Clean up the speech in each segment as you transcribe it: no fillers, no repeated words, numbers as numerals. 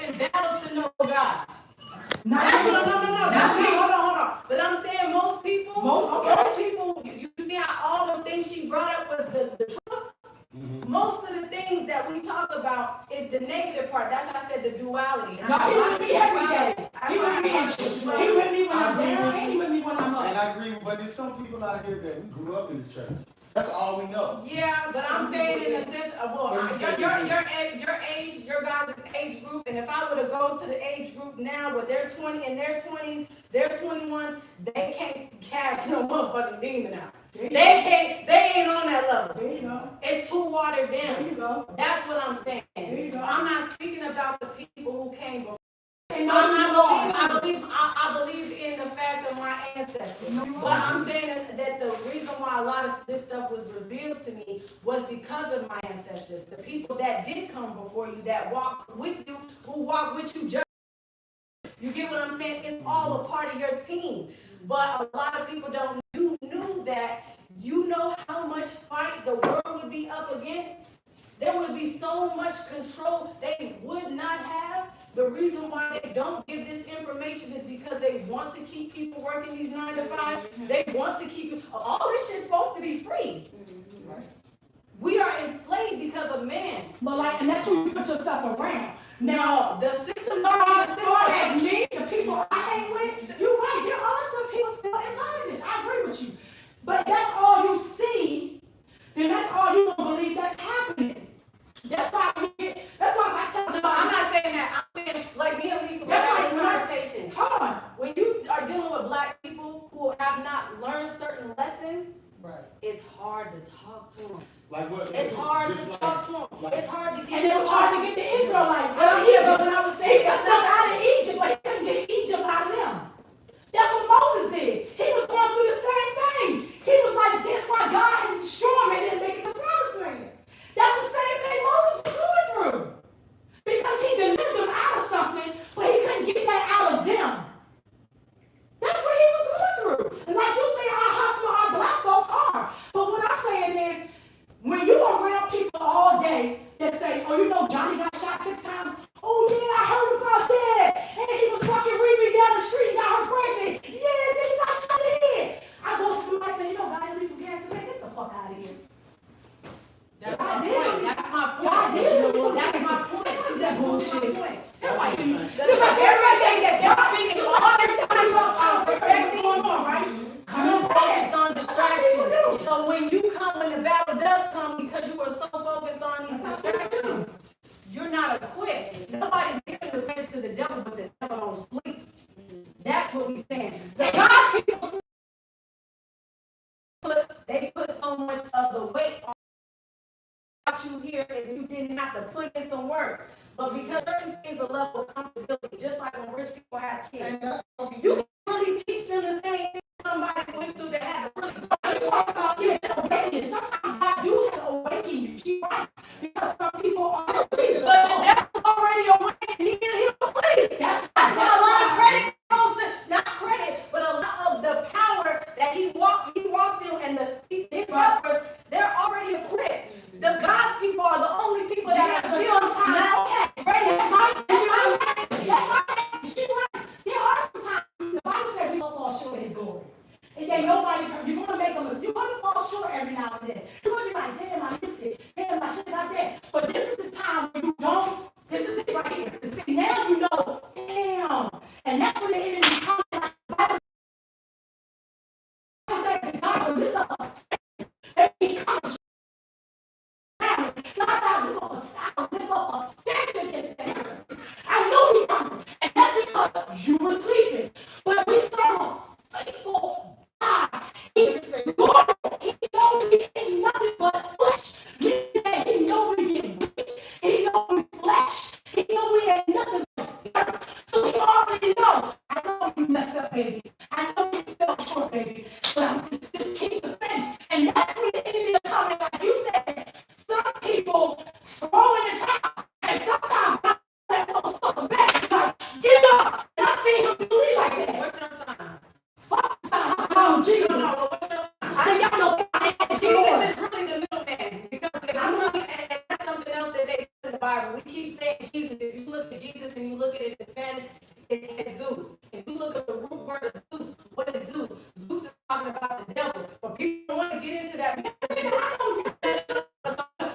in battle to know God. No. Hold on. But I'm saying most people, you see how all the things she brought up was the truth? Mm-hmm. Most of the things that we talk about is the negative part. That's how I said the duality. No, he with me every day. He with me when I'm down, and he with me when I'm up. And I agree, but there's some people out here that we grew up in the church. That's all we know. Yeah, but I'm saying in a sense, your age, your guys' age group, and if I were to go to the age group now where they're 20, in their 20s, they're 21, they can't cast no motherfucking demon out. They ain't on that level. There you go. It's too watered down. There you go. That's what I'm saying. There you go. I'm not speaking about the people who came before. I believe in the fact of my ancestors. But I'm saying that the reason why a lot of this stuff was revealed to me was because of my ancestors. The people that did come before you, that walked with you, who walked with you. You get what I'm saying? It's all a part of your team. But a lot of people don't knew that. You know how much fight the world would be up against? There would be so much control they would not have. The reason why they don't give this information is because they want to keep people working these 9 to 5. They want to keep all this shit's supposed to be free. Right. We are enslaved because of man. But and that's who you put yourself around. Now, the system as far as me, the people I hang with, you're right, there are some people still in bondage. I agree with you. But that's all you see, then that's all you don't believe that's happening. That's why I tell them. I'm not saying that. I'm saying, like me and Lisa, that's like conversation. Hold on. When you are dealing with black people who have not learned certain lessons, right, it's hard to talk to them. Like what? It's hard to talk to them. Like, it's hard to get. And it was hard to get the Israelites. When I was saying he took them out of Egypt, but he couldn't get Egypt out of them. That's what Moses did. He was going through the same thing. He was like, that's why God had to destroy him and didn't make it to the promised land. That's the same thing Moses was going through. Because he delivered them out of something, but he couldn't get that out of them. That's what he was going through. And like you say, our hustle, our black folks are. But what I'm saying is, when you around people all day that say, oh, you know, Johnny got shot 6 times. Oh, yeah, I heard about that. And he was fucking Riri down the street, got her pregnant. Yeah, then he got shot in the head. I go to somebody and say, you know, God, you from cancer, man, get the fuck out of here. That's my point. That's my point. That's my point. That's bullshit. That's like everything that they're speaking all the time about perfecting going on, right? You're focused on distractions. So when the battle does come, because you were so focused on these distractions, you're not equipped. Nobody's giving the credit to the devil, but the devil don't sleep. That's what we're saying. God's people, they put so much of the weight on you here, and you didn't have to put in some work. But because certain things a level of comfortability, just like when rich people have kids, you can really teach them the same thing somebody went through that had to really talk about awakening. Sometimes God do have to awaken you. She's right. Because some people are asleep. But the devil's already awakened. He don't sleep. That's a lot of credit goes to, not credit, but a lot of the power that he walks in, and his helpers, they're already equipped. The God's people are the only people that are still on time. Now, okay, she's right. There are some times the Bible said we don't fall short of his glory. And then nobody, you're going to make a mistake. You're going to fall short every now and then. You're going to be like, damn, I missed it. Damn, I should have got that. But this is the time when you don't. This is it right here. See, now you know, damn. And that's when the enemy comes. The Bible said that God will lift up a stand. And he comes. God said, lift up a stand against that. I know he comes. And that's because you were sleeping. But we serve a faithful God. He's Lord. He knows we ain't nothing but flesh. He knows we get weak. He knows we flesh. He knows we ain't nothing but dirt. So he already knows. I know you messed up, baby. I know you fell short, baby. But I'm just keep defending. And that's when the enemy is coming, like you said. Some people throw in the towel. And sometimes I that motherfucker back. Like, get up. And I see him do it like that. What's your sign? Fuck sign. Oh, Jesus. I ain't got no sign. Jesus is really the middleman. Because if I'm looking at that's something else that they put in the Bible. We keep saying Jesus. If you look at Jesus and you look at it in Spanish, it's Zeus. If you look at the root word of Zeus, what is Zeus? Zeus is talking about the devil. But people don't want to get into that.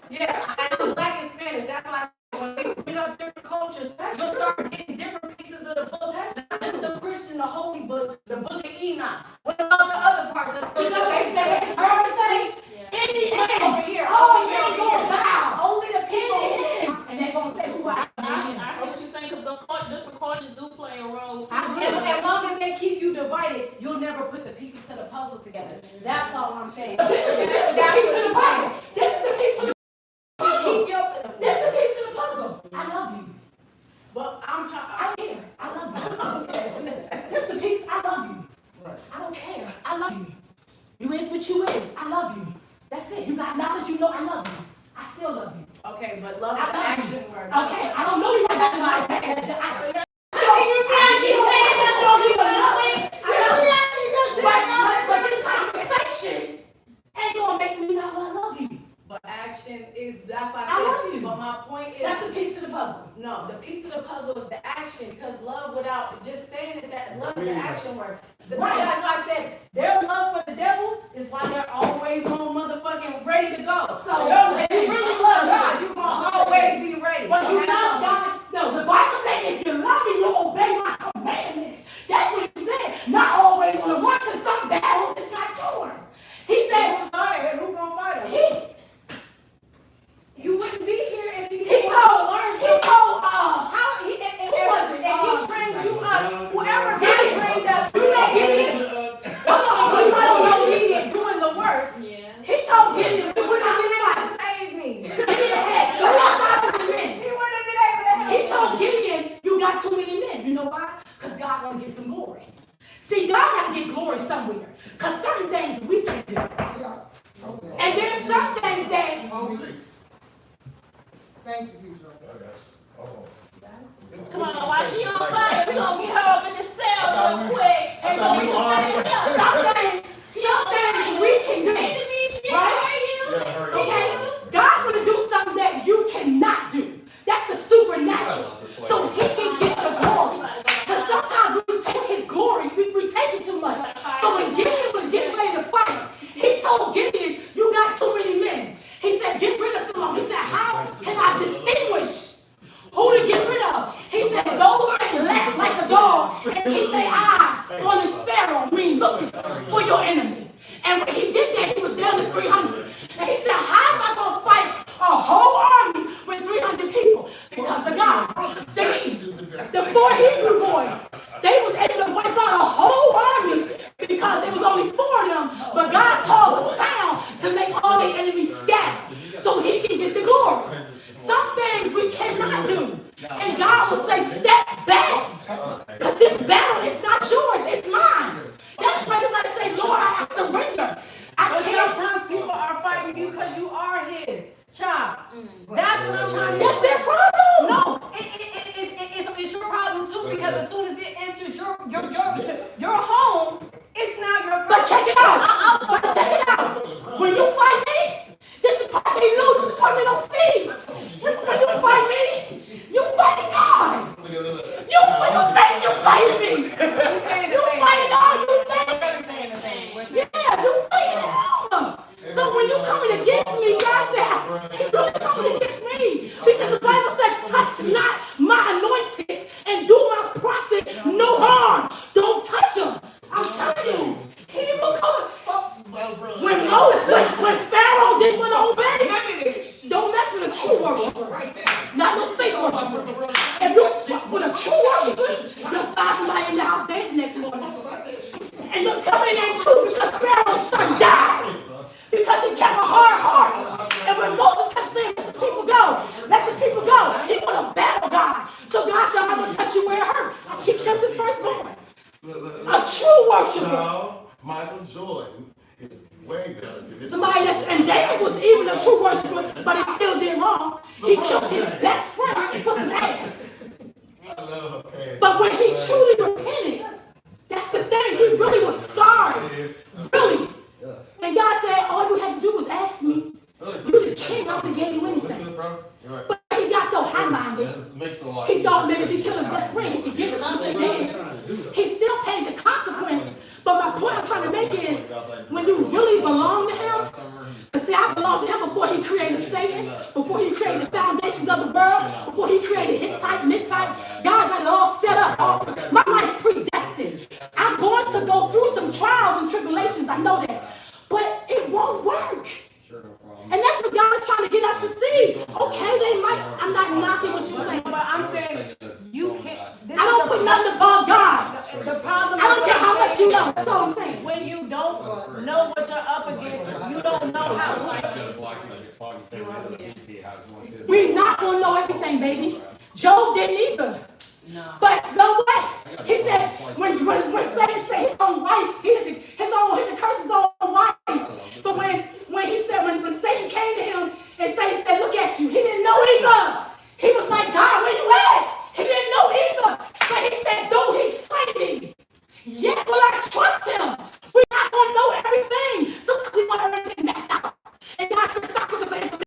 Yeah, and black and Spanish. That's why when we bring up different cultures, you'll start getting different pieces of the book. Not just the Christian, the holy book, the book of Enoch. What about the other parts of the book? They say, in the end, Over here, all men gonna bow. only the people. And they're gonna say who I am. I hear what you're saying, because different cultures do play a role. And as long as they keep you divided, you'll never put the pieces to the puzzle together. That's all I'm saying. This is the piece of the puzzle. This is the piece of the Keep your. This is the piece of the puzzle. I love you. But I'm trying. I care. I love you. This is the piece. I love you. I don't care. I love you. You is what you is. I love you. That's it. You got knowledge. You know I love you. I still love you. Okay, but love is an action word. Okay, I don't know you like that. But this conversation ain't gonna make me know I love you. But action is, that's why I I love said, you. but my point is, That's the piece of the puzzle. no, the piece of the puzzle is the action, because love without just saying that love is an action word. Right. That's why I said their love for the devil is why they're always on motherfucking ready to go. So if you really love God, you're gonna always be ready. But you love God. No, the Bible says if you love me, you'll obey my commandments. That's what he said. Not always on the run, because some battles is not yours. He said, who's started and who's gonna fight him? You wouldn't be here if you he told how he if he trained you up, whoever got trained up, you said Gideon. You know Gideon doing the work. Yeah. He told Gideon, He wouldn't have been able to save me. Gideon had 3,000 men. He wouldn't have been able to help He me. told Gideon, you got too many men. You know why? Because God gonna get some glory. See, God gotta get glory somewhere. Because certain things we can do. And there's some things that Thank you, Peter. Come on, while she on fire, we gonna get her up in the cell real quick. I thought we were on. some things we can do. Okay? God will do something that you cannot do. That's the supernatural. So he can get the glory. Because sometimes we take his glory, we take it too much. So when Gideon was getting ready to fight, he told Gideon, you got too many men. He said, get rid of some of them. He said, how can I distinguish who to get rid of? He said, those that laugh like a dog and keep their eye on the sparrow, mean looking for your enemy. And when he did that, he was down to 300. And he said, how am I going to fight a whole army with 300 people? Because of God. The 4 Hebrew boys, they was able to wipe out a whole army because it was only 4 of them. But God called a sound to make all the enemies scatter so he can get the glory. Some things we cannot do. And God will say, step back. Because this battle is not yours, it's mine. That's why you got to say, Lord, I surrender. I can't. Sometimes people are fighting you because you are his child. That's what I'm trying to That's their problem. No, it's your problem too, because as soon as it enters your home, it's now your problem. But check it out. But check it out. When you fight me, this is the part they know, this is what they don't see. When you fight me, you fight God. You think you fighting me. You fighting all you think. Yeah, you fighting him. So when you coming against me, God said, he really coming against me. Because the Bible says, touch not my anointed and do my prophet no harm. Don't touch him. I'm telling you. He will come. When Pharaoh didn't want to obey, don't mess with a true worshiper. Not no fake worshiper. If you fuck with a true worshiper, you'll find somebody in the house dead the next morning. And you'll tell me it ain't true because Pharaoh's son died. Because he kept a hard heart. And when Moses kept saying, let the people go, he want to battle God. So God said, I'm going to touch you where it hurt. He kept his firstborn. A true worshiper. No, Michael Jordan is way better than this. Somebody that's, and David was even a true worshiper, but he still did wrong. He killed his best friend for some ass. I love her pants. But when he truly repented, that's the thing, he really was sorry. Really. And God said, all you had to do was ask me. You the king, I would have gave you anything. Listen, bro. But he got so high-minded, he thought maybe if he killed his best friend, he could give it, which he did. He still paid the consequence. But my point I'm trying to make is, when you really belong to him, but see, I belong to him before he created Satan, before he created the foundations of the world, before he created Hittite, Mittite. God got it all set up. My life predestined. I'm going to go through some trials and tribulations, I know that. But it won't work. And that's what God is trying to get us to see. Okay, they might. I'm not knocking what you're saying. But I'm saying you can't. I don't put nothing above God. The problem I don't care how much you know. That's all I'm saying. when you don't know what you're up against, you don't know how to. We're not going to know everything, baby. Job didn't either. No. But know what? He said, when Satan said his own wife, he had to curse his own wife. But when he said, when Satan came to him and Satan said, look at you, he didn't know either. He was like, God, where you at? He didn't know either. But he said, though he slay me, yet will I trust him. We're not going to know everything. Sometimes we want everything back out. And God said, stop looking for information.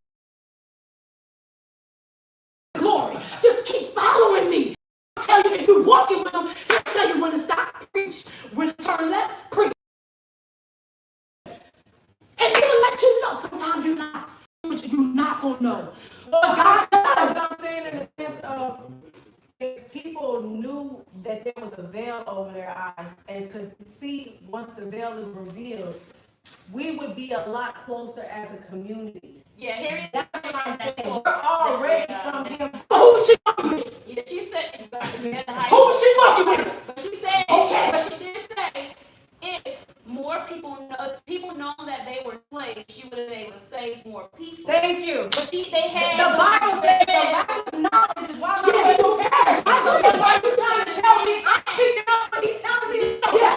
Glory. Just keep following me. I'll tell you, if you're walking with him, he'll tell you when to stop, preach, when to turn left, preach. And he'll let you know. Sometimes you're not going to know. But God does. I'm saying in the sense of, if people knew that there was a veil over their eyes and could see once the veil is revealed, we would be a lot closer as a community. Yeah, Harriet. That's what I'm saying. We're already from him. But who was she walking with? Yeah, she said. Who was she walking with? But she said. Okay. But she did say, if more people know that they were slaves, she would have been able to save more people. Thank you. But they had The Bible says the lack of knowledge is why my people perish. I don't know why you trying to tell me I'm picking up what he's telling me. Yeah.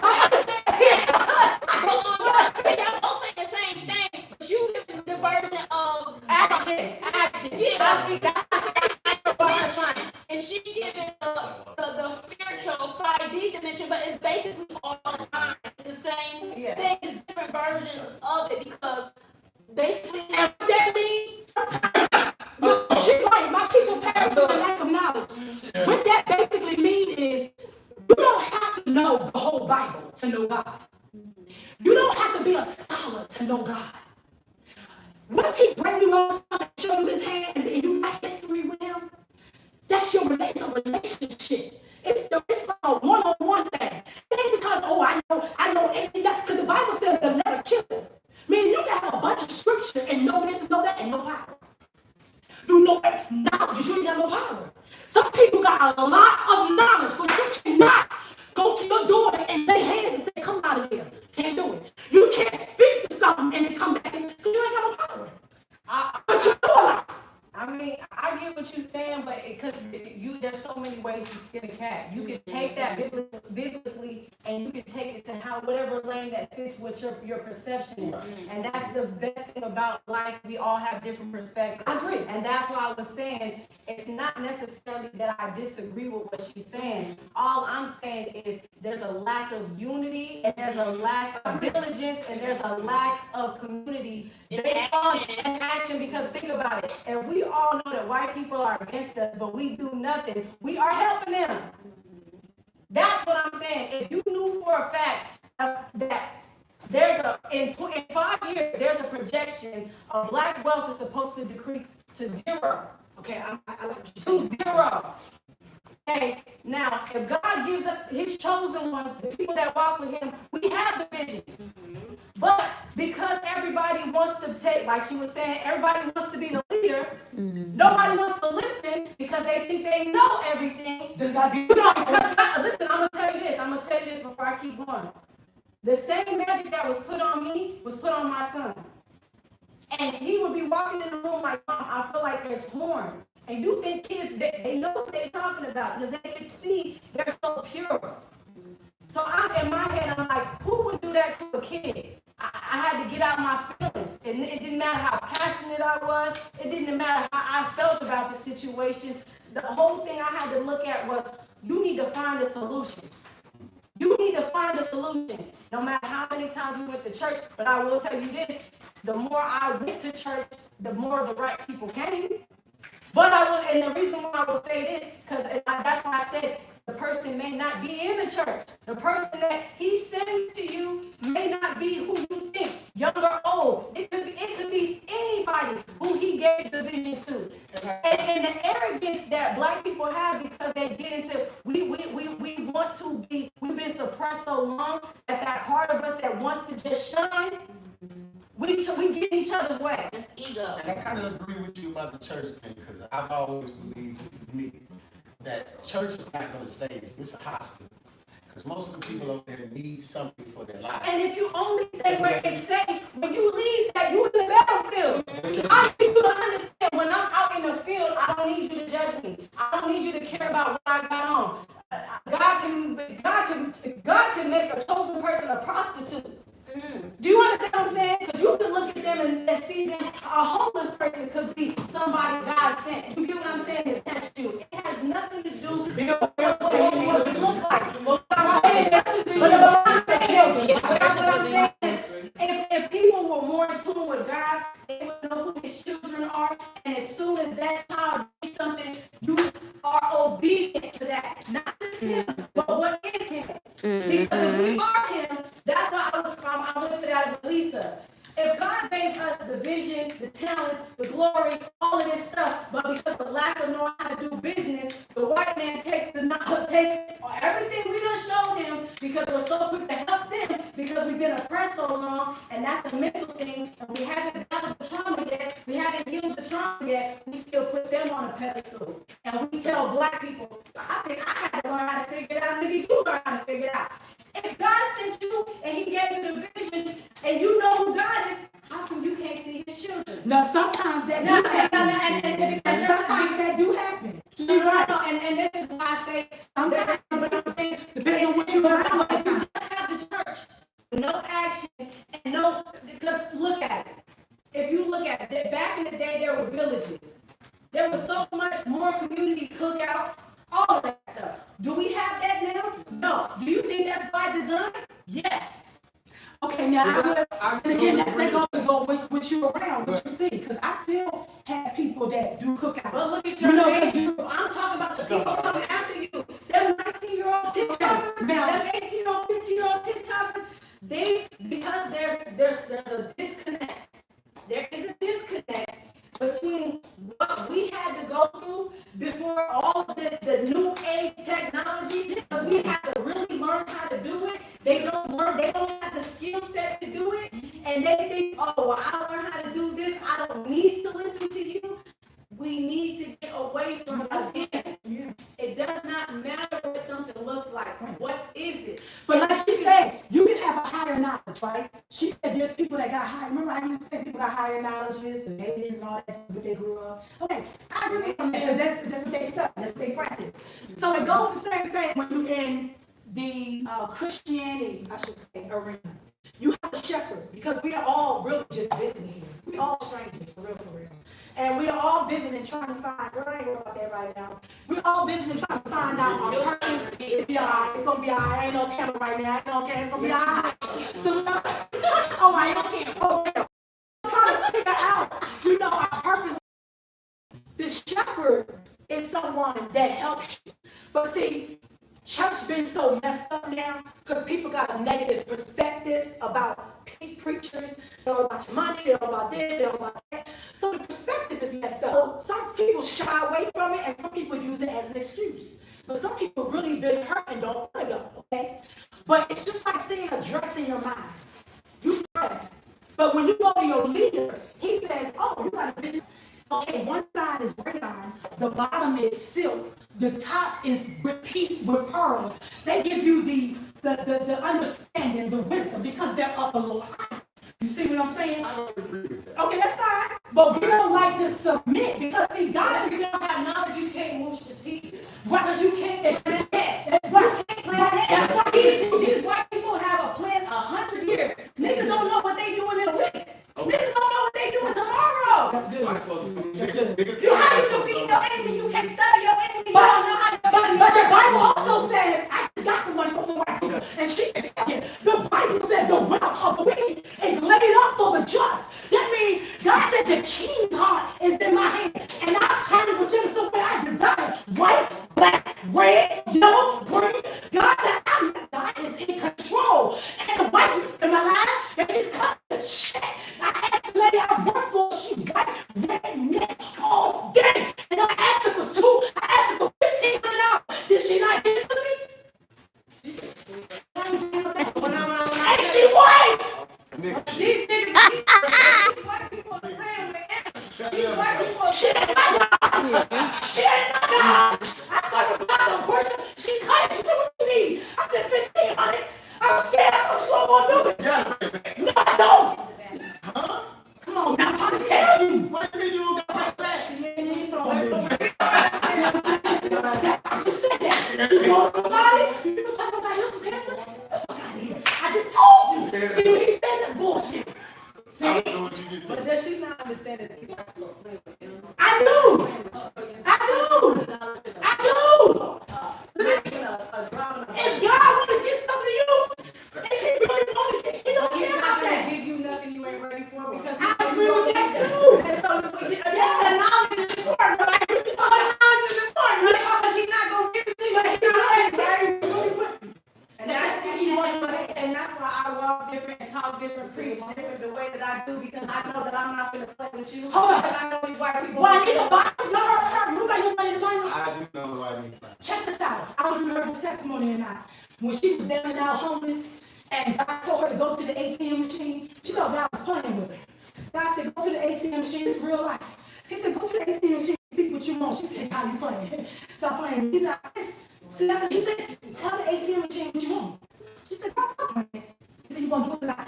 Y'all both say the same thing, but you give the version of Action. Yeah. I speak that's and she giving the spiritual 5D dimension, but it's basically all online. It's the same thing, it's different versions of it because basically. And what that means, sometimes, she's right, my people perish for the lack of knowledge. What that basically means is, you don't have to know the whole Bible to know God. You don't have to be a scholar to know God. Once he brings you on something, show you his hand, and you got history with him, that's your relationship. It's a one-on-one thing. It ain't because, I know everything, because the Bible says the letter kills. Meaning you can have a bunch of scripture and know this and know that and no power. You know knowledge, you ain't got no power. Some people got a lot of knowledge, but you cannot go to your daughter and lay hands and say, come out of there. Can't do it. You can't speak to something and then come back because you ain't got no power. But you know a lot. I mean, I get what you're saying, but because there's so many ways to skin a cat. You can take that biblically, and you can take it to whatever lane that fits what your perception is. And that's the best thing about life. We all have different perspectives. I agree. And that's why I was saying it's not necessarily that I disagree with what she's saying. All I'm saying is there's a lack of unity, and there's a lack of diligence, and there's a lack of community based on action. Because think about it. If we all know that white people are against us, but we do nothing, we are helping them. That's what I'm saying. If you knew for a fact that there's in 5 years, there's a projection of black wealth is supposed to decrease to 0. Okay, I like to 0. Okay, now, if God gives us his chosen ones, the people that walk with him, we have the vision. But because everybody wants to take, like she was saying, everybody wants to be the leader, nobody wants to listen because they think they know everything. There's got to be Listen, I'm going to tell you this before I keep going. The same magic that was put on me was put on my son. And he would be walking in the room like, Mom, I feel like there's horns. And you think kids, they know what they're talking about because they can see they're so pure. So I'm in my head, I'm like, who would do that to a kid? I had to get out my feelings. And it didn't matter how passionate I was. It didn't matter how I felt about the situation. The whole thing I had to look at was, you need to find a solution. You need to find a solution. No matter how many times we went to church, but I will tell you this, the more I went to church, the more the right people came. But I will, and the reason why I will say this, because that's why I said the person may not be in the church. The person that he sends to you may not be who you think, young or old. It could be anybody who he gave the vision to. And the arrogance that black people have because they get into, we want to be, we've been suppressed so long that part of us that wants to just shine, we get in each other's way. It's ego. And I kind of agree with you about the church thing, because I've always believed, this is me, that church is not going to save you. It's a hospital. Because most of the people over there need something for their life. And if you only stay where it's safe, when you leave that, you in the battlefield. I need you to understand, when I'm out in the field, I don't need you to judge me. I don't need you to care about what I got on. God can make a chosen person a prostitute. Do you understand what I'm saying? Because you can look at them and see them. A homeless person could be somebody God sent. You get what I'm saying? To touch you. It has nothing to do with what you look like. But I'm saying, if people were more in tune with God, they would know who his children are. And as soon as that child needs something, you are obedient to that. Not just him, but what is him. Because if we are him, that's why I went to that with Lisa. If God gave us the vision, the talents, the glory, all of this stuff, but because of lack of knowing how to do business, the white man takes everything we done showed him because we're so quick to help them because we've been oppressed so long, and that's a mental thing, and we haven't battled the trauma yet, we haven't healed the trauma yet, we still put them on a pedestal. And we tell black people, I think I had to learn how to figure it out, maybe you learn how to figure it out. If God sent you and he gave you the vision and you know who God is, how come you can't see his children? No, sometimes that do happen. And sometimes that do happen. You're right. And this is why I say sometimes, but I'm saying, Depends on what you're around. if you just have the church, no action, and no, because look at it. If you look at it, back in the day, there was villages. There was so much more community cookouts, all of that stuff. Do we have that now? No. Do you think that's by design? Yes. Okay, now again, let's go with you around, what you see, because I still have people that do cookouts. But look at your age group. I'm talking about the people coming after you. Them 19-year-old TikTokers, them 18-year-old, 15-year-old TikTokers, because there's a disconnect. There is a disconnect between what we had to go through before all of the new age technology, because we had to really learn how to do it. They don't have the skill set to do it, and they think, oh, well, I learned how to do this, I don't need to listen to you. We need to get away from it again. Yeah. It does not matter what something looks like. What is it? But like she said, you can have a higher knowledge, right? She said there's people that got higher. Remember I used to say people got higher knowledges, the natives and all that, what they grew up. Okay, I agree with that because that's what they study, that's what they practice. So it goes the same thing when you're in the Christianity, I should say, arena. You have a shepherd, because we are all really just visiting here. We all strangers, for real, for real. And we are all visiting, trying to find, girl, I ain't worried about that right now. We're all visiting, trying to find out our purpose. It'll be all right, it's gonna be all right. Ain't no camera right now, ain't no camera, it's gonna be all right. So, oh, I don't care. Oh, yeah. I'm trying to figure out, our purpose. The shepherd is someone that helps you. But see, church been so messed up now because people got a negative perspective about preachers. They're all about your money, they're all about this, they're all about that. So the perspective is messed up. So some people shy away from it and some people use it as an excuse. But some people really been hurt and don't want to go, okay? But it's just like seeing a dress in your mind. You stress. But when you go to your leader, he says, oh, you got a vision. Okay, one side is rayon, the bottom is silk, the top is with pearls. They give you the understanding, the wisdom, because they're up a little high. You see what I'm saying? I don't agree with that. Okay, that's fine. But we don't like to submit because see, God, If you don't have knowledge, you can't move strategic. because you can't expect that. Right. That's why He teaches white people have a plan 100 years. Niggas don't know what they doing in a week. Niggas don't know what they doing tomorrow. That's good. White folks, You how you defeat your enemy? You can't study your enemy. You But, don't know how to but the Bible also says, I just got somebody from the white people, and she can tell you, the Bible says the wealth of the wicked is laid up for the just. That means God said the king's heart is in my hand, and I'll turn it don't bring. God said, God is in control. And the white people in my life, they just cut the check. I asked the lady I work for, she white, redneck all day. And I asked her for $1,500. Did she not give it to me? And she white. These white people are playing with animals. These white people are She ain't my God. She ain't my God. I saw the God of worship. She cut it. She said, what you need? I said, 1,500. I'm scared I'm slow on do it. No, I don't. Come on, now I'm trying to tell you. What do you got back? That's how she said that. You want somebody? You talk about your cancer? Get the fuck out of here. I just told you. See what he said? That's bullshit. See? I don't know what you just But said. does she not understand that these white people are playing with animals? I do. I do. I do. If God want to get something to you, and he really want to, he don't He's care not about gonna that. give you nothing you ain't ready for because I agree with that too. And so, Yeah, and knowledge is important, but I agree with so the knowledge is important, right? Because he's not gonna give it to you, but he's not ready, right? And that's what he wants, and that's why I walk different and talk different, preach different the way that I do, because I know that I'm not gonna play with you. Hold on. Because I know these white people. Why need a Bible? You heard her. Nobody know the Bible. I do know why I need that. Check this out. I don't even heard her testimony or not. When she was down and out homeless, and God told her to go to the ATM machine, she thought God was playing with her. God said, go to the ATM machine. It's real life. He said, go to the ATM machine. Speak what you want. She said, how you playing? Stop playing. He said, see, that's what he said. Tell the ATM machine what you want. She said, God, stop playing. He said, you gonna do it or not?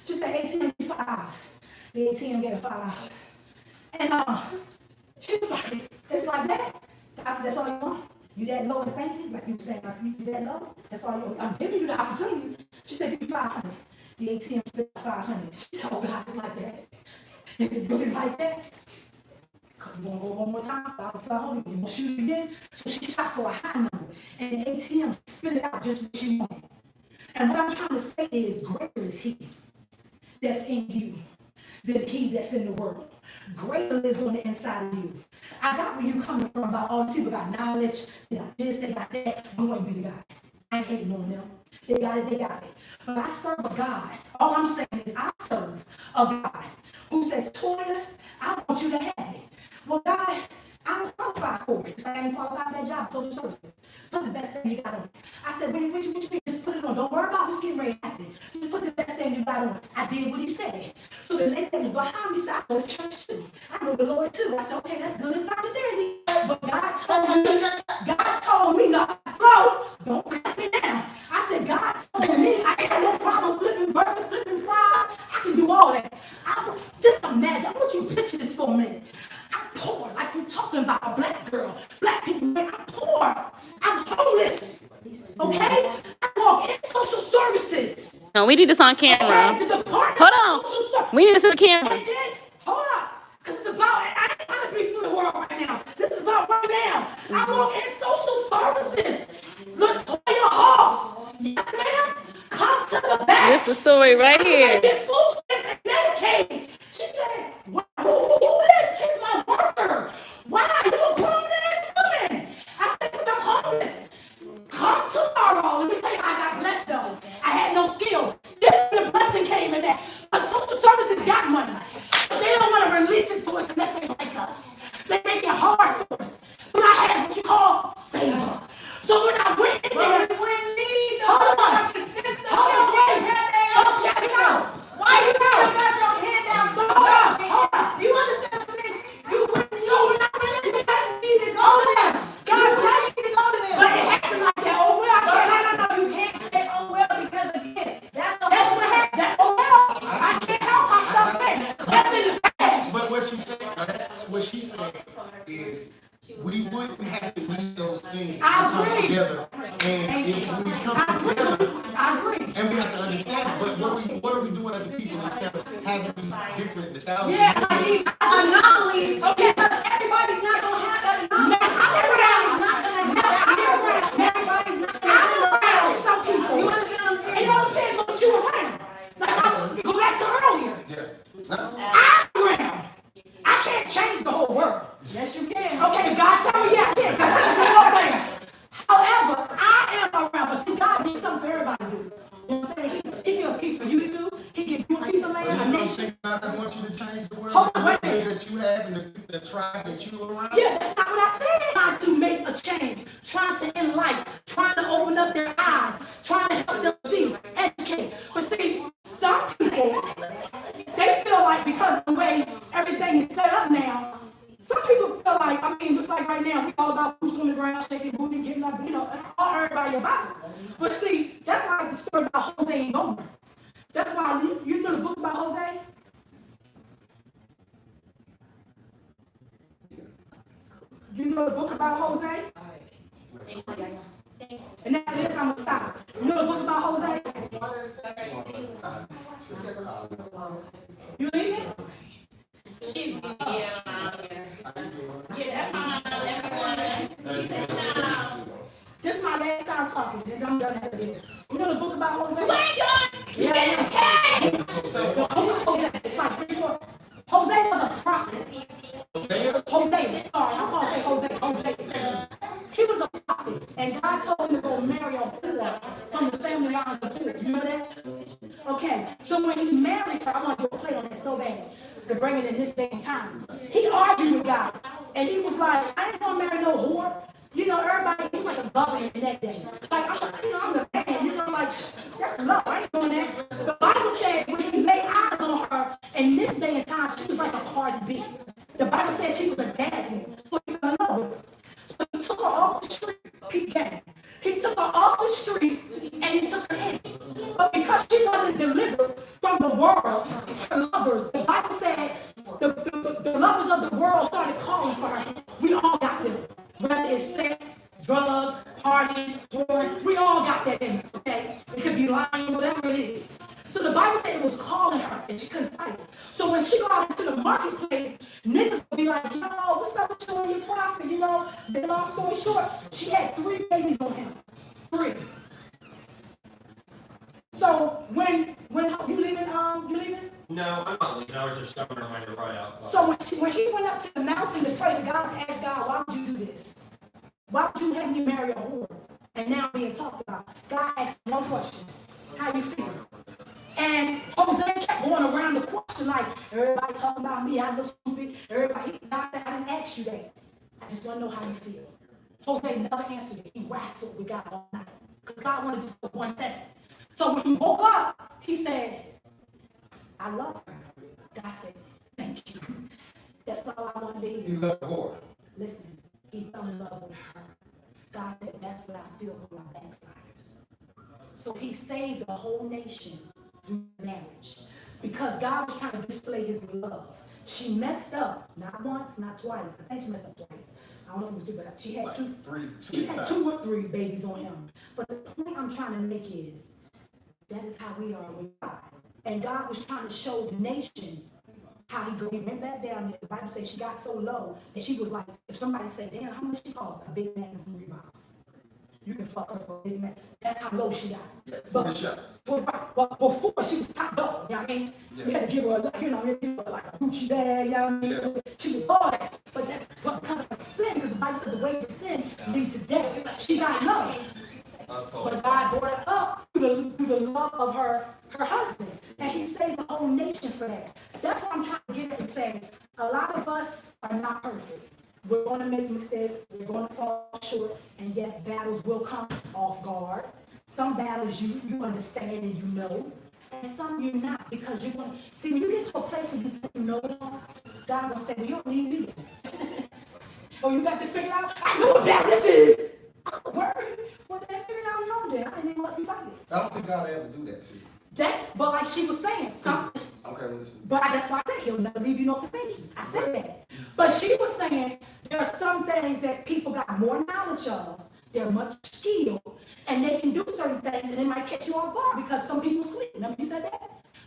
She said, ATM, give $5. The ATM gave her $5. And she was like, it's like that. I said, that's all you want? You that low in thinking? Like you saying, like you that low? That's all you want. I'm giving you the opportunity. She said, give me $500. The ATM spent $500. She told God, it's like that. Is it really like that? You want to go one more time? I was like, you want to shoot it again? So she shot for a high number. And the ATM spit it out just what she wanted. And what I'm trying to say is, greater is he that's in you than he that's in the world. Greater lives on the inside of you. I got where you coming from about all the people got knowledge, they got this, they got that. You want to be the guy. I ain't hating on them. They got it, they got it. But I serve a God. All I'm saying is I serve a God who says, Toya, I want you to have it. Well, God, I'm qualified for it. I ain't qualified for that job, social services. Put the best thing you got on. I said, what you mean? Just put it on. Don't worry about what's getting ready to happen. Just put the best thing you got on. I did what he said. So the lady that was behind me said, I go to church too. I know the Lord too. I said, okay, that's good and fine and dandy. But God told me not to flow. Don't cut me down. I said, God told me I have no problem flipping burgers, flipping fries. I can do all that. Just imagine. I want you to picture this for a minute. I'm poor, like you're talking about a black girl. Black people, I'm poor. I'm homeless. Okay? I walk in social services. No, we need this on camera. Okay? The Department Hold of on. Social Services. We need this on camera. And then, hold up. Because it's about, I ain't trying to be for the world right now. This is about right now. I walk in social services. Latoya Hawks. Yes, ma'am. Come to the back. This is the story right here. Get food stamps and Medicaid. She said, who is? It's my worker. Why are you a grown ass woman? I said, because I'm homeless. Come tomorrow. Let me tell you, I got blessed though. I had no skills. Just the blessing came in that. But social services got money. But they don't want to release it to us unless they like us. They make it hard for us. But I had what you call favor. So when I went in there, hold on, wait. Don't check it out. Why you got your hand down? Hold on. Do you understand what I'm saying? You wouldn't So when I went in there, need to go hold there. on. God bless you. You need to go to them. But it happened like that. Oh, well, I can't. No, you can't say, oh, well, because again, that's That's what happened. That, oh, well, I can't help myself. That's in the past. But what she's saying is we wouldn't have to need those things to I come agree. together. And if we come together, I agree. and we have to understand it, but what are we doing as a people instead of having these different nostalgia? Yeah, these anomalies. Okay, but everybody's not gonna have that anomaly. Everybody's not gonna have that. Everybody's not gonna have that. I'm around some people. You understand what I'm It saying? all depends on what you around. Like I was go back to earlier. Yeah. I'm around. I can't change the whole world. Yes, you can. Okay, God tell me, yeah, I can. However, that you were around? Yeah, that's not what I said. Trying to make a change, trying to enlighten, trying to open up their eyes, trying to help them see, educate. But see, some people, they feel like because of the way everything is set up now, some people feel like, I mean, it's like right now, we all about boots on the ground, shaking booty, getting up, that's all heard by your body. But see, that's like the story about Hosea and Gomer. That's why, you know the book about Hosea? You know the book about Hosea? And after this, I'm going to stop. You know the book about Hosea? You leave it? This is my last time talking, and I'm done after this. You know the book about Hosea? Yeah. The book of Hosea. It's like 3-4. Hosea was a prophet. Hosea, sorry, I'm going to say Hosea. He was a prophet, and God told him to go marry a whore from the family line of the poor. You know that? Okay, so when he married her, I want to do a play on that so bad to bring it in this day and time. He argued with God, and he was like, I ain't going to marry no whore. Everybody, he was like a governor in that day. Like, I'm the man, like, that's love. I ain't doing that. The Bible said when he laid eyes on her, in this day and time, she was like a Cardi B. The Bible said she was a dazzling. So you gotta know. So he took her off the street. He took her off the street and he took her in. But because she wasn't delivered from the world, her lovers, the Bible said the lovers of the world started calling for her. We all got them. Whether it's sex, drugs, partying, porn, we all got that in us, okay? It could be lying, whatever it is. So the Bible said it was calling her and she couldn't fight it. So when she go out into the marketplace, niggas would be like, yo, what's up with you and your prophet? The long story short, she had 3 babies on him. 3. So when you leaving? No, I'm not leaving. I was just showing her when you're right outside. So when he went up to the mountain to pray to God and ask God, why would you do this? Why would you have me marry a whore? And now being talked about. God asked one question. How you feel? And Hosea kept going around the question like, everybody talking about me, I look stupid. Everybody, God said, I didn't ask you that. I just want to know how you feel. Hosea never answered it. He wrestled with God all night. Because God wanted just one thing. So when he woke up, he said, I love her. God said, thank you. That's all I wanted to hear. He loved her. Listen, he fell in love with her. God said, that's what I feel for my backsliders. So he saved the whole nation through marriage. Because God was trying to display his love. She messed up, not once, not twice. I think she messed up twice. I don't know if it was 2, but she had like 2 or 3 babies on him. But the point I'm trying to make is, that is how we are with God. And God was trying to show the nation how he went back down there. The Bible says she got so low that she was like, if somebody said, damn, how much she cost? A Big Mac and some Reeboks. You can fuck her for a Big Mac. That's how low she got. Yeah, But before she was top dog, you know what I mean? Yeah. You had to give her, like a Gucci bag, you know what I mean? Yeah. So she was all that. But because of her sin, because the Bible said the way of sin leads to death. She got low. But God brought her up through the love of her husband. And he saved the whole nation for that. That's what I'm trying to get at and say. A lot of us are not perfect. We're going to make mistakes. We're going to fall short. And yes, battles will come off guard. Some battles you understand and you know. And some you're not because you're going to. See, when you get to a place where you know it all, God going to say, well, you don't need me. Oh, you got this figured out? I know what battle this is. Word. Well, then figure it out your own then. I didn't even let you fight it. I don't think God ever do that to you. But like she was saying, Okay, listen. but that's why I said he'll never leave you nor forsake you. I said that. But she was saying there are some things that people got more knowledge of. They're much skilled, and they can do certain things, and it might catch you off guard because some people sleep. Remember you said that?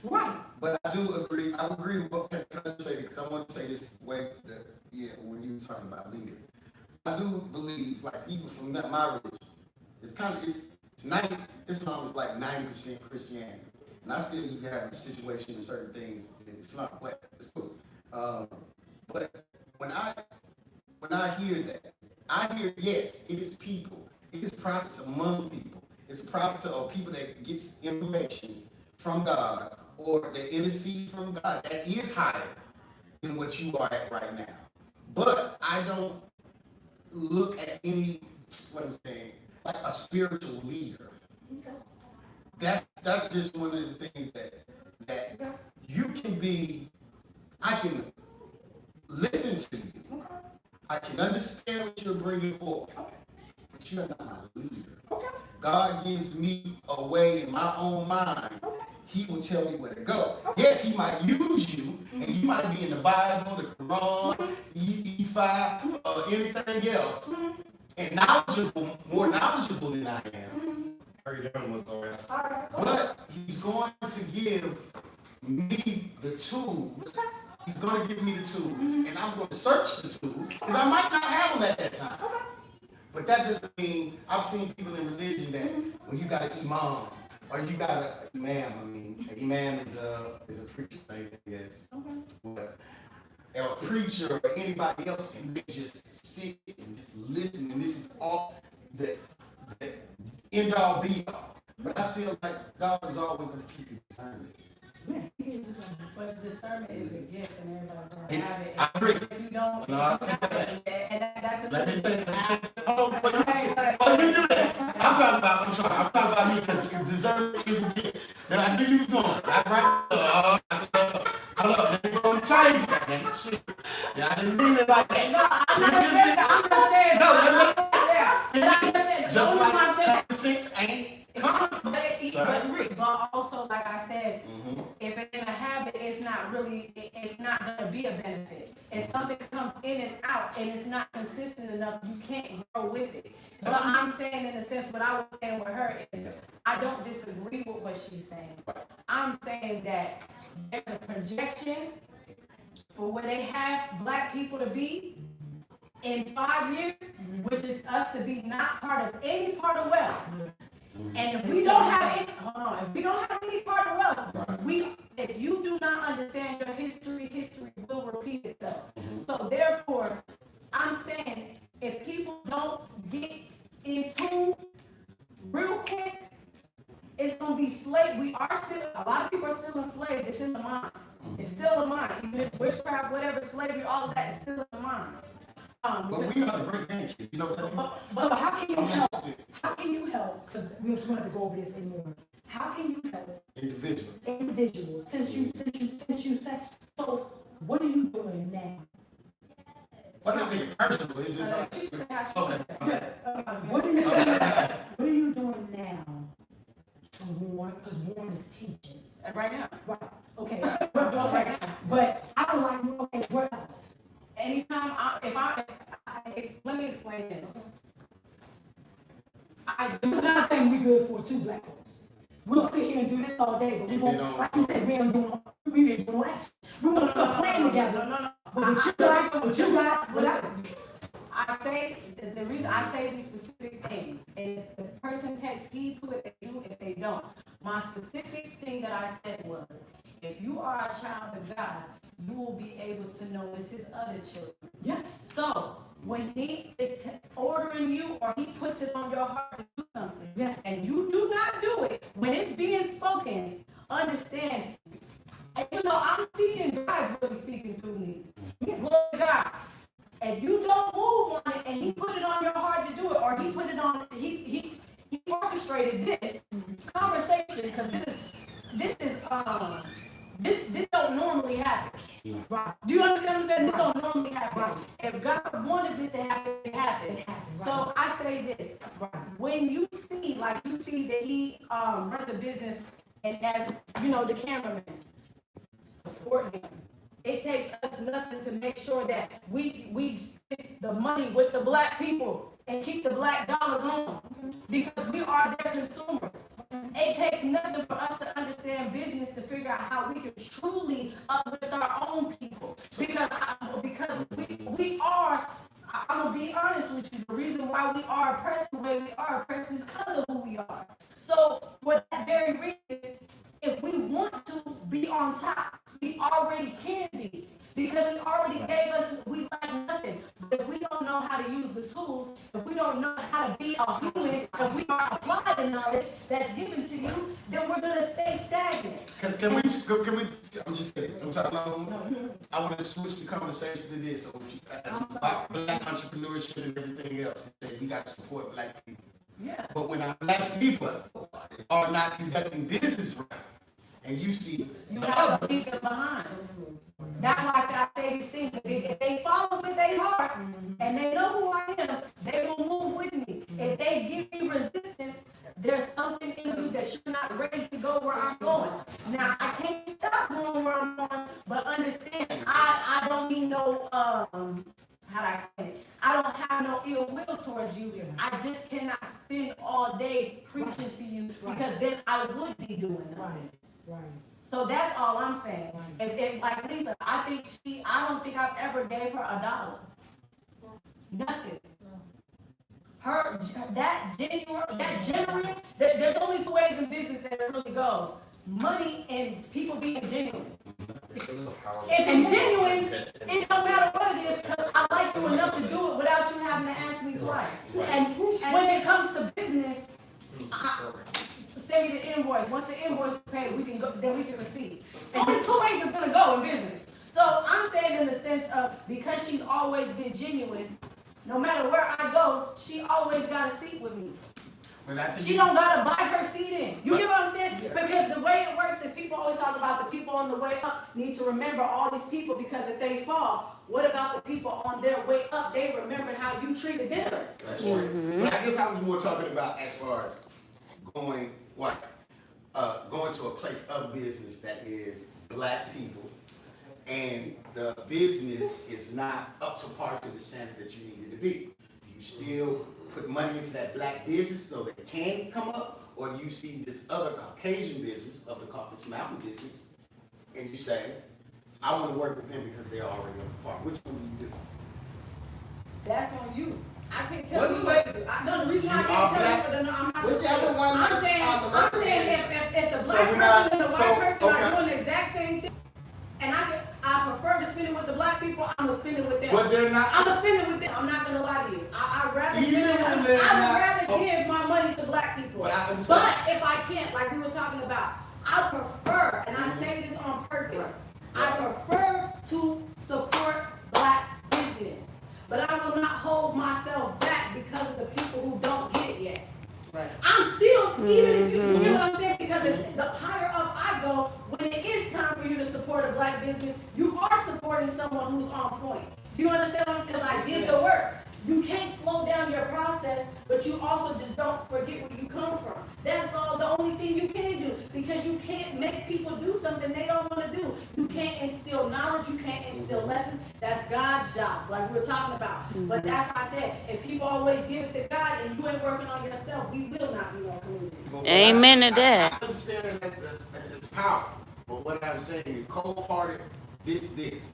Right. But I do agree. I agree with what can I say because I want to say this way. When you were talking about leader, I do believe, like even from my religion, it's kind of Islam is like 90% Christianity. And I still you have a situation with certain things in Islam, but it's cool. But when I hear that, I hear yes, it is people, it is prophets among people, it's prophets or people that gets information from God or that intercede from God that is higher than what you are at right now. But I don't look at any, what I'm saying, like a spiritual leader. That's just one of the things that you can be. I can listen to you. I can understand what you're bringing forth, but you're not my leader. God gives me a way in my own mind. He will tell me where to go. Yes, he might use you, and you might be in the Bible, the Quran, E5, or anything else, and knowledgeable, more knowledgeable than I am. How are you doing with all that? But he's going to give me the tools. He's going to give me the tools, and I'm going to search the tools, because I might not have them at that time. But that doesn't mean, I've seen people in religion that when you got an imam, or you got an imam, an imam is a preacher, I guess. But, or a preacher or anybody else, and they just sit and just listen, and this is all the end all be all. But I feel like God is always going to keep you discerning. But discernment is a gift, and everybody's going to have it. I agree. If you don't, No, I take that. and that's the Let me thing. hold on, before you do that, I'm talking about me, because discernment is a gift. Then I knew you was going. Right? Hold up, let me go and change that, man. Shit. Yeah, I didn't mean it like that. No, I'm not saying that. I'm not saying No, that. just like common sense ain't common. But also, like I said, if it's in a habit, it's not going to be a benefit. If something comes in and out and it's not consistent enough, you can't grow with it. But I'm saying, in a sense, what I was saying with her is, I don't disagree with what she's saying. I'm saying that there's a projection for where they have black people to be in 5 years, which is us to be not part of any part of wealth. And if we don't have any, if we don't have any part of wealth, if you do not understand your history will repeat itself. So therefore, I'm saying, if people don't get in tune real quick, it's gonna be slave. A lot of people are still enslaved. It's in the mind. It's still in the mind. Even if witchcraft, whatever, slavery, all of that is still in the mind. But we are the great grandkids, you know what I mean? So how can you help? How can you help? Because we don't have to go over this anymore. How can you help individuals? Since you said, so what are you doing now? What's that thing personal? It's just like, What are you doing now to warn? Because Warren is teaching Right now. right. Okay, we're doing right now. But I would like to know, okay, what else? Anytime let me explain this. It's not a thing we good for two black folks. We'll sit here and do this all day, but we won't, like you said, we ain't doing no action. We won't plan together. No. But what you got, I say, the reason I say these specific things, and if the person takes heed to it, they do, if they don't. My specific thing that I said was, if you are a child of God, you will be able to notice his other children. yes. So, when he is ordering you, or he puts it on your heart to do something, Yes. and you do not do it, when it's being spoken, understand, and I'm speaking, God's really speaking through me. Glory to God. And you don't move on it, and he put it on your heart to do it, or he put it on, he orchestrated this conversation, because this don't normally happen. Right. Do you understand what I'm saying? This don't normally happen. Right. If God wanted this to happen, it happened. Right. So I say this, when you see that he runs a business, and as the cameraman, support him. It takes us nothing to make sure that we stick the money with the black people and keep the black dollar going, because we are their consumers. It takes nothing for us to understand business to figure out how we can truly uplift our own people. Because we are, I'm gonna be honest with you, the reason why we are oppressed the way we are oppressed is because of who we are. So for that very reason, if we want to be on top, we already can be, because he already gave us, we lack nothing. But if we don't know how to use the tools, if we don't know how to be a human, if we are apply the knowledge that's given to you, then we're gonna stay stagnant. Can we I'm just saying, sometimes I want to switch the conversation to this. So about black entrepreneurship and everything else, we got to support black people. Yeah. But when our black people are not conducting business right, and you see You the have to others, leave them behind. That's why I say these things. If they follow with their heart and they know who I am, they will move with me. If they give me resistance, there's something in you that you're not ready to go where I'm going. Now I can't stop going where I'm going, but understand I don't need no how do I say it? I don't have no ill will towards you. I just cannot spend all day preaching to you because then I would be doing it. Right. So that's all I'm saying. If like Lisa, I don't think I've ever gave her $1. Nothing. There's only two ways in business that it really goes. Money and people being genuine. If it's genuine, it don't matter what it is, because I like you enough to do it without you having to ask me twice. And when it comes to business, send me the invoice. Once the invoice is paid, we can go, then we can receive. Only two ways it's gonna go in business. So I'm saying in the sense of, because she's always been genuine, no matter where I go, she always got a seat with me. She don't gotta buy her seat in. You get what I'm saying? Because the way it works is people always talk about the people on the way up need to remember all these people, because if they fall, what about the people on their way up? They remember how you treated them. That's right. But I guess I was more talking about as far as going to a place of business that is black people, and the business is not up to par to the standard that you need it to be. Do you still put money into that black business so that it can come up, or do you see this other Caucasian business of the Caucasus Mountain business, and you say, I want to work with them because they're already up to par? Which one do you do? That's on you. I can't tell you what to do. No, the reason why I can't tell you, but no, I'm not. Whichever one. I'm saying if the black person and the white person are doing the exact same thing, and I prefer to spend it with the black people, I'm gonna spend it with them. But they're not. I'm gonna spend it with them. I'm not gonna lie to you. I'd rather give my money to black people. But if I can't, like we were talking about, I prefer, and I say this on purpose, I prefer to support black business. But I will not hold myself back because of the people who don't get it yet. Right. I'm still, even if you know what I'm saying, because the higher up I go, when it is time for you to support a black business, you are supporting someone who's on point. Do you understand what I'm saying? Because I did the work. You can't slow down your process, but you also just don't forget where you come from. That's all the only thing you can do, because you can't make people do something they don't want to do. You can't instill knowledge, you can't instill lessons. That's God's job, like we were talking about. But that's why I said, if people always give it to God and you ain't working on yourself, we will not be no community. Amen to that. I understand that it's powerful, but what I'm saying is cold-hearted, this.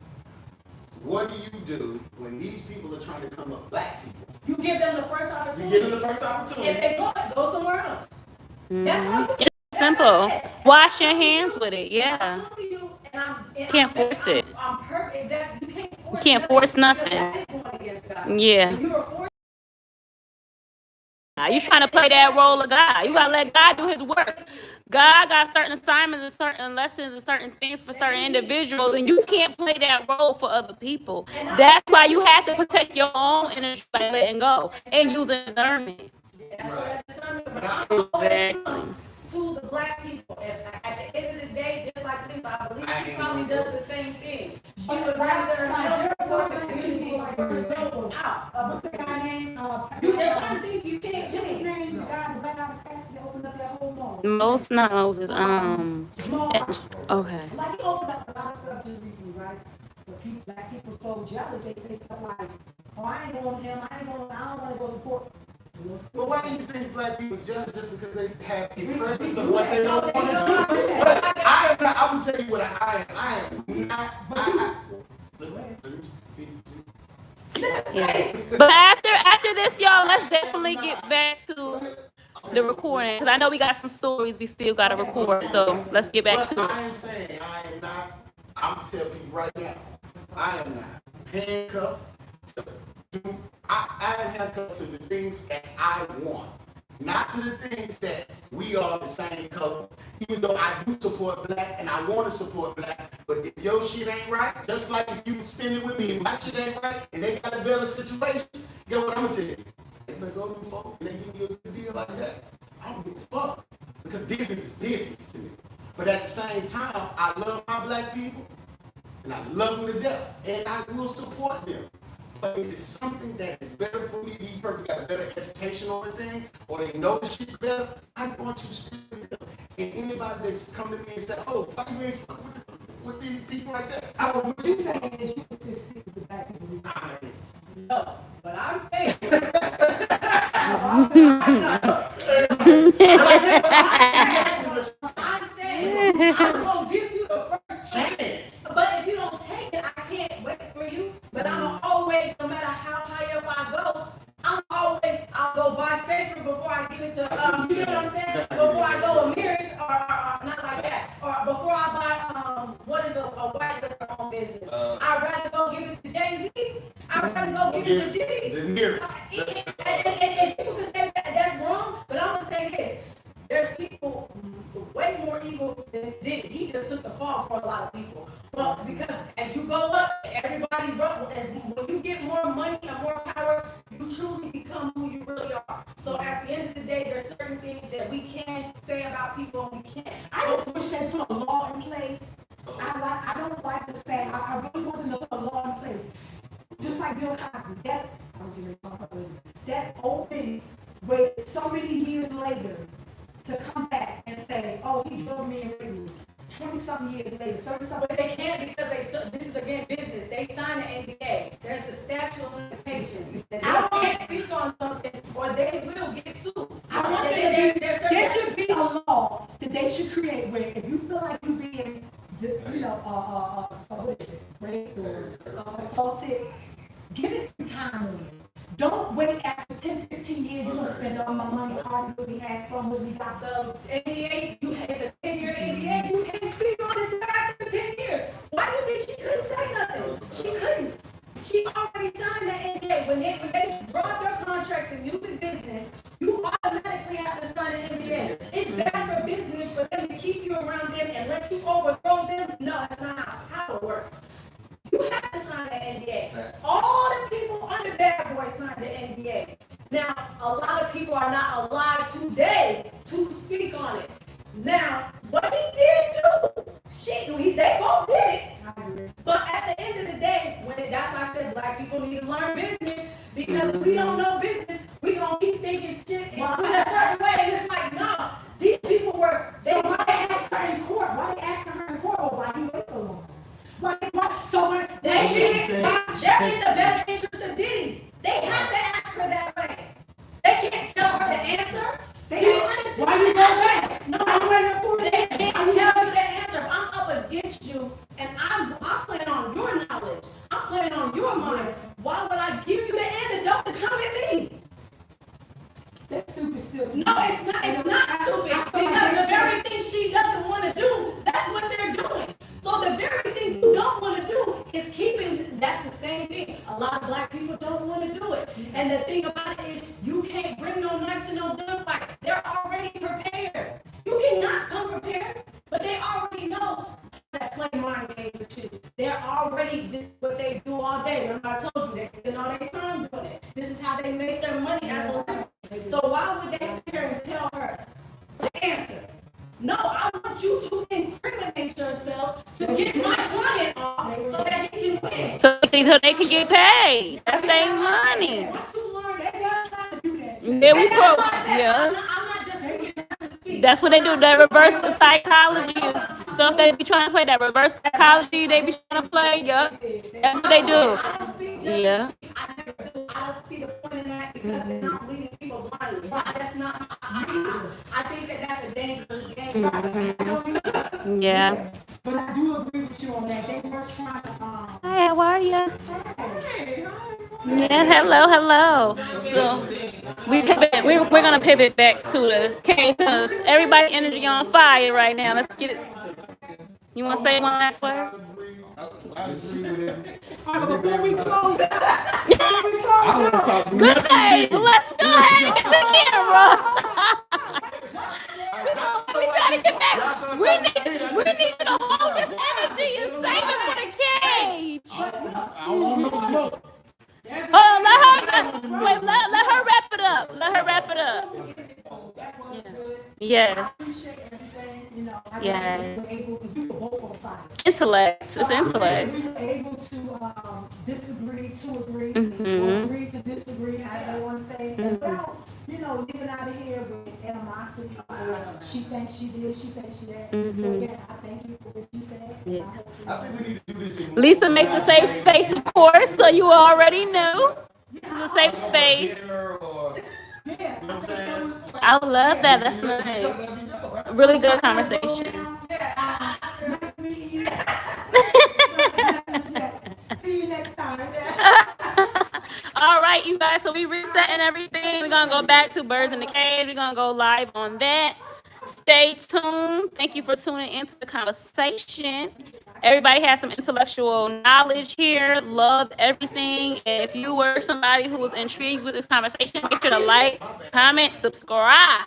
What do you do when these people are trying to come up, black people? You give them the first opportunity. You give them the first opportunity. If they go somewhere else. That's all you do. It's simple. Wash your hands with it. Yeah. Can't force it. I'm perfect. Exactly. You can't force nothing. Yeah. You trying to play that role of God. You gotta let God do his work. God got certain assignments and certain lessons and certain things for certain individuals, and you can't play that role for other people. That's why you have to protect your own energy by letting go and using discernment. Exactly. To the black people, at the end of the day, just like this, I believe she probably does the same thing. She would rather help support the community like out. What's the guy name? There's certain things you can't just his name. The guy who went out fast and opened up that whole mall. Most not Moses. Okay. Like he opened up a lot of stuff just recently, right? But black people so jealous, they say stuff like, "Oh, I ain't going him. I don't want to go support." But why do you think black people judge just because they have a preference of what they don't want to do? I'm going to tell you what I am. Yeah. But after this, y'all, let's definitely get back to the recording, because I know we got some stories we still got to record, so let's get back to it. I am saying I am not, I'm going to tell people right now, I am not handcuffed to do, I am handcuffed to the things that I want, not to the things that we are the same color. Even though I do support black and I want to support black, But if your shit ain't right, just like if you spend it with me, if my shit ain't right, and they got a better situation, you know what I'm gonna tell you? They better go to them folks, and they give you a good deal like that. I don't give a fuck. Because business is business to me. But at the same time, I love my black people, and I love them to death, and I will support them. But if it's something that is better for me, these people got a better education on the thing, or they know the shit better, I'm going to stick with them. And anybody that's come to me and said, oh, fuck you ain't fucking with these people like that. So what you saying is you should stick with the black people. No, but I'm saying. I'm saying I'm gonna give you the first chance. But if you don't take it, I can't wait for you. But I'm always, no matter how high up I go, I'll go buy sacred before I give it to, you know what I'm saying? Before I go a mirrors or not like that. Or before I buy, what is a white liquor home business? I'd rather go give it to Jay-Z. I'd rather go give it to Diddy. The nearest. And people can say that that's wrong, but I'm gonna say this. There's people way more evil than Diddy. He just took the fall for a lot of people. Well, because as you go up, everybody when you get more money and more power, you truly become who you really are. So at the end of the day, there's certain things that we can say about people and we can't. I just wish they put a law in place. I don't like the fact. I really want them to put a law in place. Just like Bill Cosby, that old man waited so many years later to come back and say, oh, he drove me and raped me. 20-something years later, 30-something. But they can't because this is again business. They signed the NDA. There's the statute of limitations. That they can't speak on something or they will get sued. There should be a law that they should create where if you feel like you're being, what is it, raped or assaulted, give it some time on it. Don't wait after 10, 15 years, you're going to spend all my money, party with me, have fun with me, got The NDA, it's a 10-year NDA, you can't speak on it until after 10 years. Why do you think she couldn't say nothing? She couldn't. She already signed that NDA. When they drop their contracts in music business, you automatically have to sign an NDA. It's bad for business for them to keep you around them and let you overthrow them. No, that's not how it works. You have to sign an NDA. All the people under Bad Boy signed the NDA. Now, a lot of people are not alive today to speak on it. Now, what he did do, they both did it. But at the end of the day, that's why I said black people need to learn business, because if we don't know business, we gonna keep thinking shit in a certain way. And it's like, no, these people why they asked her in court? Why they asking her in court? Well, why you wait so long? So when they're in the better interest of Diddy, they have to ask her that way. They can't tell her the answer. Why you go back? No, I'm waiting for they can't tell you the answer. If I'm up against you and I'm playing on your knowledge, I'm playing on your mind. Why would I give you the antidote to come at me? That's stupid still. No, it's not. It's not stupid because the very thing she doesn't want to do, that's what they're doing. So the very thing you don't want to do is keeping. That's the same thing. A lot of black people don't want to do it. And the thing about it is, you can't bring no knife to no gunfight. They're already prepared. You cannot come prepared, but they already know that play mind games with you. They're already, this is what they do all day. Remember I told you, they spend all their time doing it. This is how they make their money as a living. So why would they sit here and tell her the answer? No, I want you to incriminate yourself to get my client off so that he can win. So they can get paid. That's their money. Once you learn, they got time to do that. Yeah. I'm not just saying to speak. That's what they do. That reverse psychology is stuff they be trying to play. That reverse psychology they be trying to play. Yup. That's what they do. I don't speak just Yeah. to speak. I never do. I don't see the point in that because they're not leading people blindly. That's not. I think that's a dangerous game. I don't know. Yeah. But I do agree with you on that. They were trying to. Hi, how are you? Yeah, hello. So we're gonna pivot back to the case because everybody energy on fire right now. Let's get it. You want to say one last word? I agree with him. Before we close, I don't want to talk Good nothing day. big. Let's go ahead and get the camera. We trying to get back. We need to hold this energy and don't want no smoke. Oh, let her wrap it up. Let her wrap it up. Yes. Yes. Intellect. It's intellect. We were able to disagree to agree, or Mhm. agree to disagree, however you want to say it, without, living out of here with animosity, or she thinks she did, she thinks she that. So again, I thank you for what you said. Yes. I think we need to do this. Lisa makes a safe space, of course, so you already knew. This is a safe space. I love that. That's nice. Really good conversation. See you next time. All right, you guys. So we resetting everything. We're gonna go back to Birds in the Cage. We're gonna go live on that. Stay tuned. Thank you for tuning into the conversation. Everybody has some intellectual knowledge here. Loved everything. And if you were somebody who was intrigued with this conversation, make sure to like, comment, subscribe.